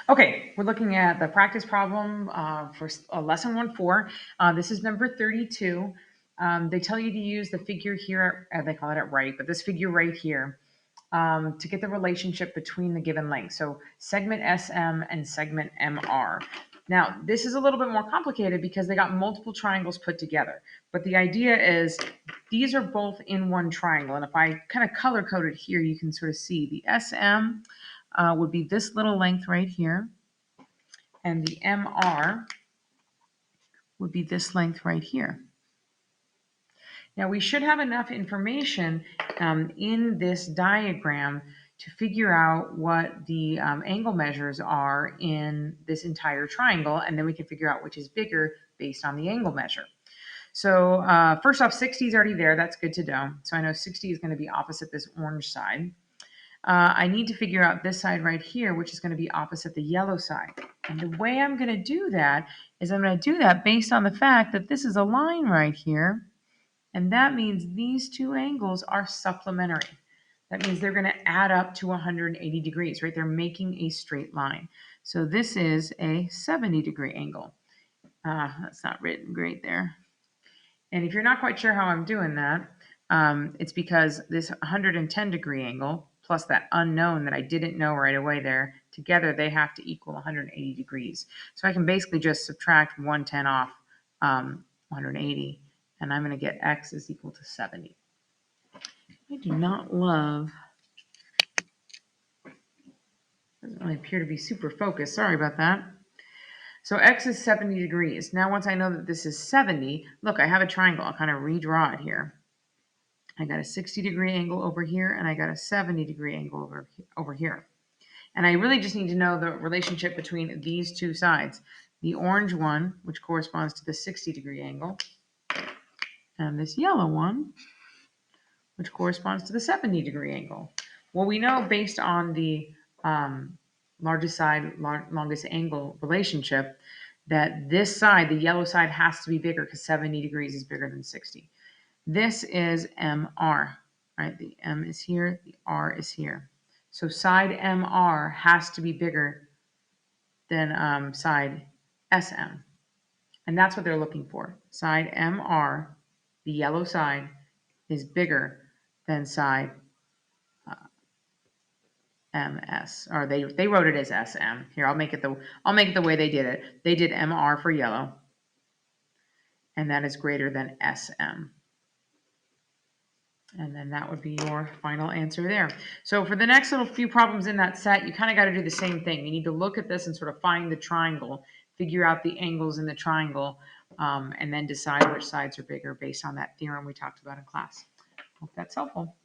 Okay, we're looking at the practice problem for lesson 1-4. This is number 32. They tell you to use the figure here, they call it at right, but this figure right here to get the relationship between the given length. So segment SM and segment MR. Now, this is a little bit more complicated because they got multiple triangles put together. But the idea is these are both in one triangle. And if I kind of color code it here, you can sort of see the SM would be this little length right here. And the MR would be this length right here. Now we should have enough information in this diagram to figure out what the angle measures are in this entire triangle, and then we can figure out which is bigger based on the angle measure. So first off, 60 is already there. That's good to know. So I know 60 is going to be opposite this orange side. I need to figure out this side right here, which is going to be opposite the yellow side. And the way I'm going to do that is I'm going to do that based on the fact that this is a line right here. And that means these two angles are supplementary. That means they're going to add up to 180 degrees, right? They're making a straight line. So this is a 70-degree angle. That's not written great there. And if you're not quite sure how I'm doing that, it's because this 110-degree angle plus that unknown that I didn't know right away there, together they have to equal 180 degrees. So I can basically just subtract 110 off 180, and I'm going to get x is equal to 70. I do not love, doesn't really appear to be super focused. Sorry about that. So x is 70 degrees. Now once I know that this is 70, look, I have a triangle. I'll kind of redraw it here. I got a 60-degree angle over here, and I got a 70-degree angle over here. And I really just need to know the relationship between these two sides. The orange one, which corresponds to the 60-degree angle, and this yellow one, which corresponds to the 70-degree angle. Well, we know based on the largest side, longest angle relationship that this side, the yellow side, has to be bigger because 70 degrees is bigger than 60. This is MR, right? The M is here, the R is here. So side MR has to be bigger than side SM. And that's what they're looking for. Side MR, the yellow side, is bigger than side MS. Or they wrote it as SM. Here, I'll make it the way they did it. They did MR for yellow, and that is greater than SM. And then that would be your final answer there. So for the next little few problems in that set, you kind of got to do the same thing. You need to look at this and sort of find the triangle, figure out the angles in the triangle, and then decide which sides are bigger based on that theorem we talked about in class. Hope that's helpful.